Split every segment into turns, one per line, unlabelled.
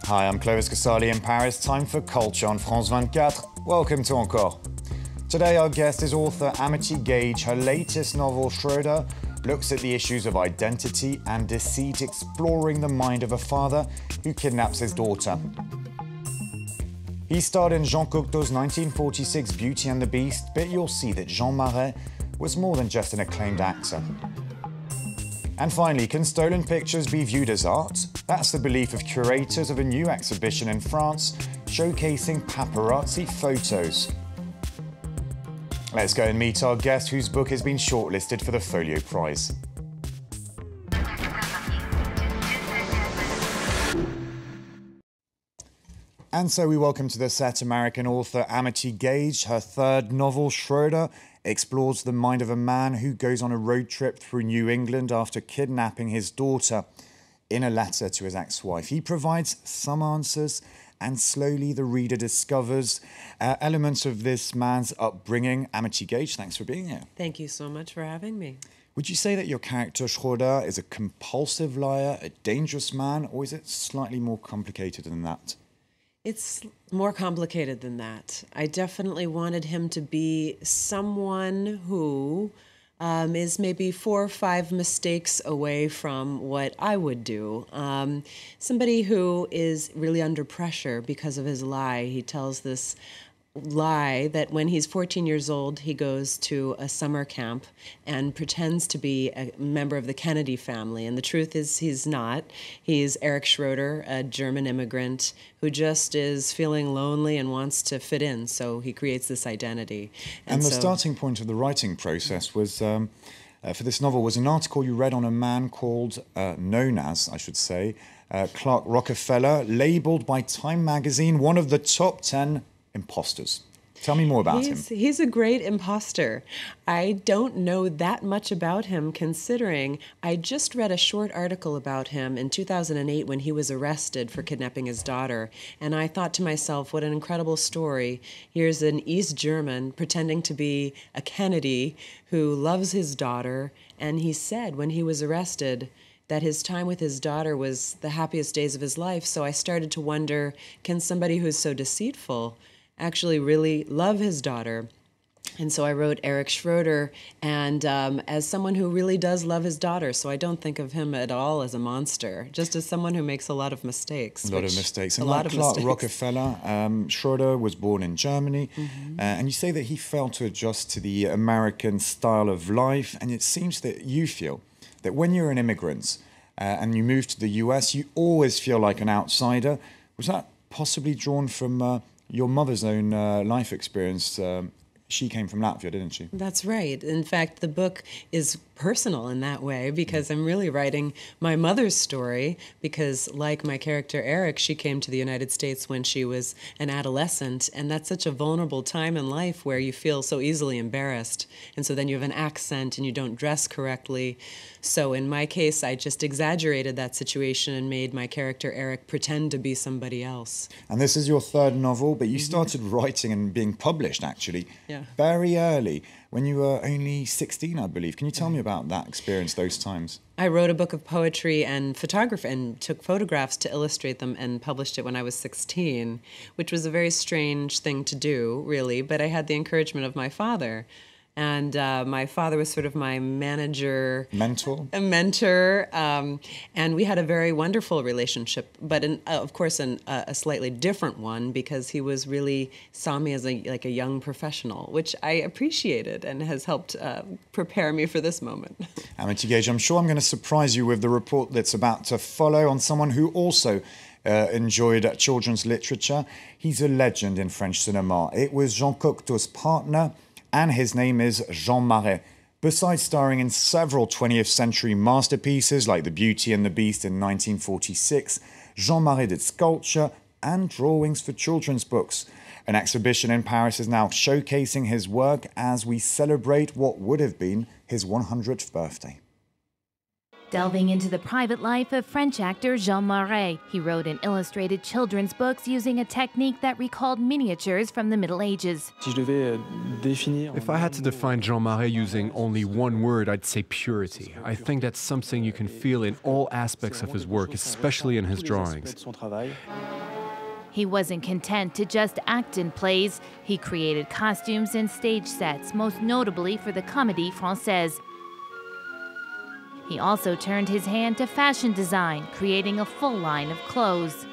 Hi, I'm Clovis Casali in Paris. Time for Culture on France 24. Welcome to Encore. Today our guest is author Amity Gage. Her latest novel, Schroeder, looks at the issues of identity and deceit, exploring the mind of a father who kidnaps his daughter. He starred in Jean Cocteau's 1946 Beauty and the Beast, but you'll see that Jean Marais was more than just an acclaimed actor. And finally, can stolen pictures be viewed as art? That's the belief of curators of a new exhibition in France showcasing paparazzi photos. Let's go and meet our guest whose book has been shortlisted for the Folio Prize. And so we welcome to the set American author Amity Gage. Her third novel, Schroeder, explores the mind of a man who goes on a road trip through New England after kidnapping his daughter. In a letter to his ex-wife, he provides some answers, and slowly the reader discovers elements of this man's upbringing. Amity Gage, thanks for being here.
Thank you so much for having me.
Would you say that your character, Schroeder, is a compulsive liar, a dangerous man, or is it slightly more complicated than that?
It's more complicated than that. I definitely wanted him to be someone who is maybe 4 or 5 mistakes away from what I would do. Somebody who is really under pressure because of his lie. He tells this lie that when he's 14 years old, he goes to a summer camp and pretends to be a member of the Kennedy family. And the truth is he's not. He's Eric Schroeder, a German immigrant who just is feeling lonely and wants to fit in. So he creates this identity.
And the starting point of the writing process was, for this novel, was an article you read on a man called, known as, I should say, Clark Rockefeller, labeled by Time magazine one of the top 10 imposters. Tell me more about him.
He's a great imposter. I don't know that much about him, considering I just read a short article about him in 2008 when he was arrested for kidnapping his daughter. And I thought to myself, what an incredible story. Here's an East German pretending to be a Kennedy who loves his daughter. And he said when he was arrested that his time with his daughter was the happiest days of his life. So I started to wonder, can somebody who's so deceitful actually really love his daughter? And so I wrote Eric Schroeder, and as someone who really does love his daughter, so I don't think of him at all as a monster, just as someone who makes a lot of mistakes.
A lot of mistakes. And like Clark Rockefeller, Schroeder was born in Germany, and you say that he failed to adjust to the American style of life, and it seems that you feel that when you're an immigrant and you move to the US, you always feel like an outsider. Was that possibly drawn from your mother's own life experience? She came from Latvia, didn't she?
That's right. In fact, the book is personal in that way because I'm really writing my mother's story because, like my character Eric, she came to the United States when she was an adolescent, and that's such a vulnerable time in life where you feel so easily embarrassed. And so then you have an accent and you don't dress correctly. So in my case, I just exaggerated that situation and made my character Eric pretend to be somebody else.
And this is your third novel, but you started writing and being published, actually, very early, when you were only 16, I believe. Can you tell me about that experience, those times?
I wrote a book of poetry and photography and took photographs to illustrate them and published it when I was 16, which was a very strange thing to do, really, but I had the encouragement of my father. And my father was sort of my manager. Mentor? A mentor. And we had a very wonderful relationship, but of course a slightly different one because he was really saw me as like a young professional, which I appreciated and has helped prepare me for this moment.
Amity Gage, I'm sure I'm going to surprise you with the report that's about to follow on someone who also enjoyed children's literature. He's a legend in French cinema. It was Jean Cocteau's partner, and his name is Jean Marais. Besides starring in several 20th century masterpieces like The Beauty and the Beast in 1946, Jean Marais did sculpture and drawings for children's books. An exhibition in Paris is now showcasing his work as we celebrate what would have been his 100th birthday.
Delving into the private life of French actor Jean Marais, he wrote and illustrated children's books using a technique that recalled miniatures from the Middle Ages.
If I had to define Jean Marais using only one word, I'd say purity. I think that's something you can feel in all aspects of his work, especially in his drawings.
He wasn't content to just act in plays. He created costumes and stage sets, most notably for the Comédie Française. He also turned his hand to fashion design, creating a full line of clothes.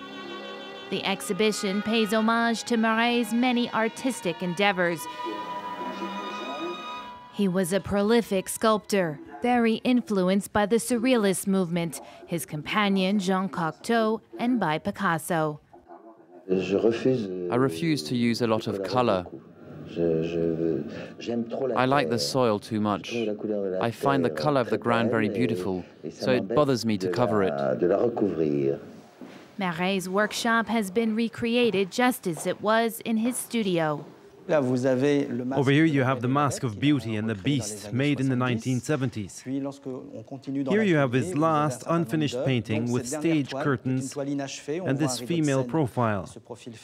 The exhibition pays homage to Marais' many artistic endeavors. He was a prolific sculptor, very influenced by the Surrealist movement, his companion Jean Cocteau, and by Picasso.
I refuse to use a lot of color. I like the soil too much. I find the color of the ground very beautiful, so it bothers me to cover it.
Marais' workshop has been recreated just as it was in his studio.
Over here you have the Mask of Beauty and the Beast, made in the 1970s. Here you have his last unfinished painting with stage curtains and this female profile.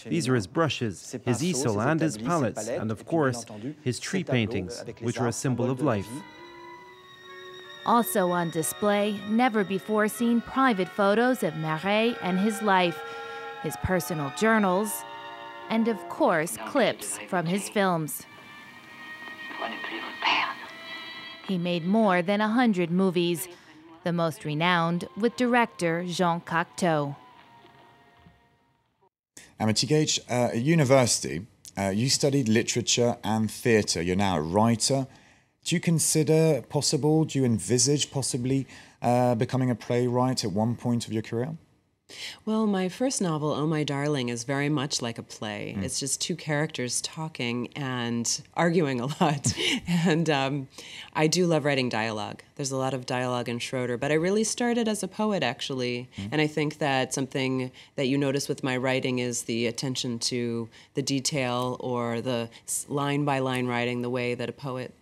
These are his brushes, his easel and his palettes, and of course, his tree paintings, which are a symbol of life.
Also on display, never-before-seen private photos of Marais and his life, his personal journals, and of course, clips from his films. He made more than 100 movies, the most renowned with director Jean Cocteau.
Amity Gage, at university, you studied literature and theatre. You're now a writer. Do you consider possible, do you envisage possibly becoming a playwright at one point of your career?
Well, my first novel, Oh My Darling, is very much like a play. It's just two characters talking and arguing a lot. And I do love writing dialogue. There's a lot of dialogue in Schroeder, but I really started as a poet, actually. And I think that something that you notice with my writing is the attention to the detail or the line-by-line writing, the way that a poet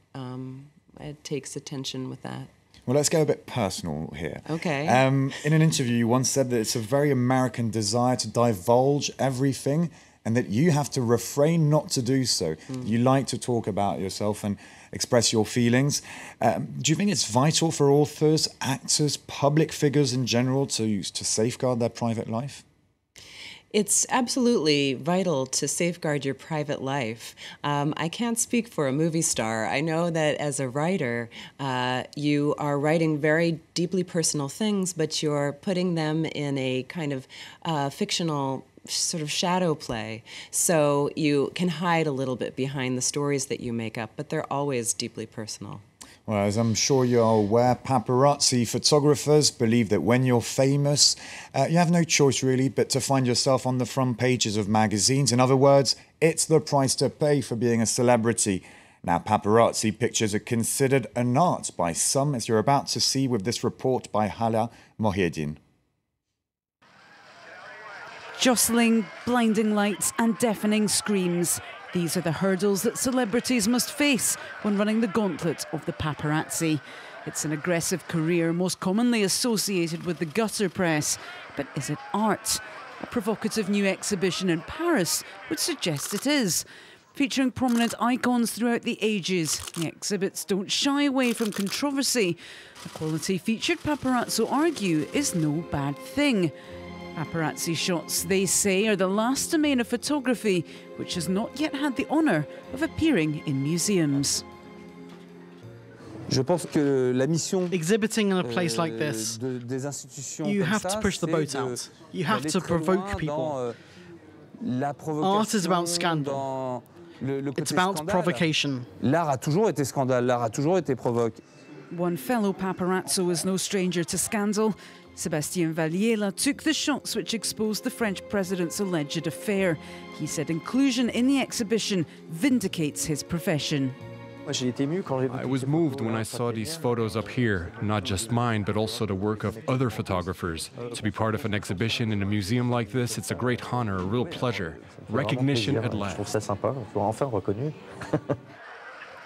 takes attention with that.
Well, let's go a bit personal here.
Okay.
In an interview, you once said that it's a very American desire to divulge everything and that you have to refrain not to do so. You like to talk about yourself and express your feelings. Do you think it's vital for authors, actors, public figures in general to safeguard their private life?
It's absolutely vital to safeguard your private life. I can't speak for a movie star. I know that as a writer, you are writing very deeply personal things, but you're putting them in a kind of fictional sort of shadow play. So you can hide a little bit behind the stories that you make up, but they're always deeply personal.
Well, as I'm sure you're aware, paparazzi photographers believe that when you're famous, you have no choice really but to find yourself on the front pages of magazines. In other words, it's the price to pay for being a celebrity. Now, paparazzi pictures are considered an art by some, as you're about to see with this report by Hala Mohieddin.
Jostling, blinding lights and deafening screams. These are the hurdles that celebrities must face when running the gauntlet of the paparazzi. It's an aggressive career most commonly associated with the gutter press. But is it art? A provocative new exhibition in Paris would suggest it is. Featuring prominent icons throughout the ages, the exhibits don't shy away from controversy. A quality featured, paparazzo argue, is no bad thing. Paparazzi shots, they say, are the last domain of photography which has not yet had the honour of appearing in museums.
Exhibiting in a place like this, you have to push the boat out. You have to provoke people. Art is about scandal. It's about provocation.
One fellow paparazzo is no stranger to scandal. Sébastien Valliera took the shots which exposed the French president's alleged affair. He said inclusion in the exhibition vindicates his profession.
I was moved when I saw these photos up here, not just mine, but also the work of other photographers. To be part of an exhibition in a museum like this, it's a great honor, a real pleasure. Recognition at last.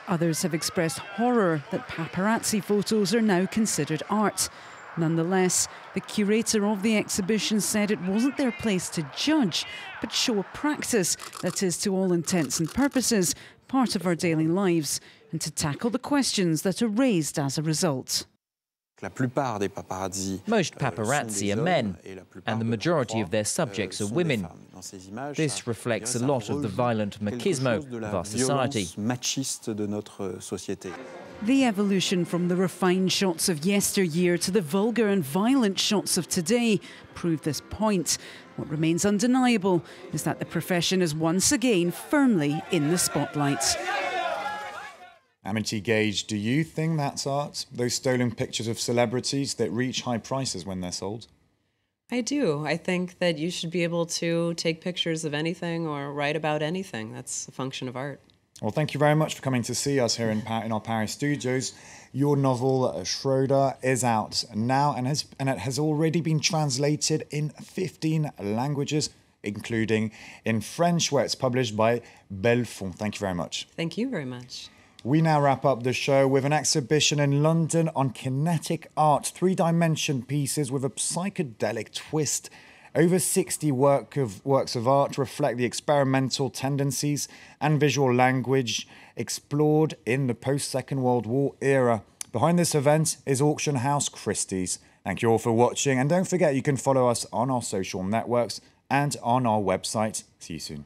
Others have expressed horror that paparazzi photos are now considered art. Nonetheless, the curator of the exhibition said it wasn't their place to judge, but show a practice that is, to all intents and purposes, part of our daily lives, and to tackle the questions that are raised as a result.
Most paparazzi are men, and the majority of their subjects are women. This reflects a lot of the violent machismo of our society.
The evolution from the refined shots of yesteryear to the vulgar and violent shots of today prove this point. What remains undeniable is that the profession is once again firmly in the spotlight.
Amity Gage, do you think that's art? Those stolen pictures of celebrities that reach high prices when they're sold?
I do. I think that you should be able to take pictures of anything or write about anything. That's a function of art.
Well, thank you very much for coming to see us here in our Paris studios. Your novel, Schroeder, is out now and it has already been translated in 15 languages, including in French, where it's published by Belfond. Thank you very much.
Thank you very much.
We now wrap up the show with an exhibition in London on kinetic art, three-dimension pieces with a psychedelic twist. Over 60 works of art reflect the experimental tendencies and visual language explored in the post-Second World War era. Behind this event is auction house Christie's. Thank you all for watching, and don't forget you can follow us on our social networks and on our website. See you soon.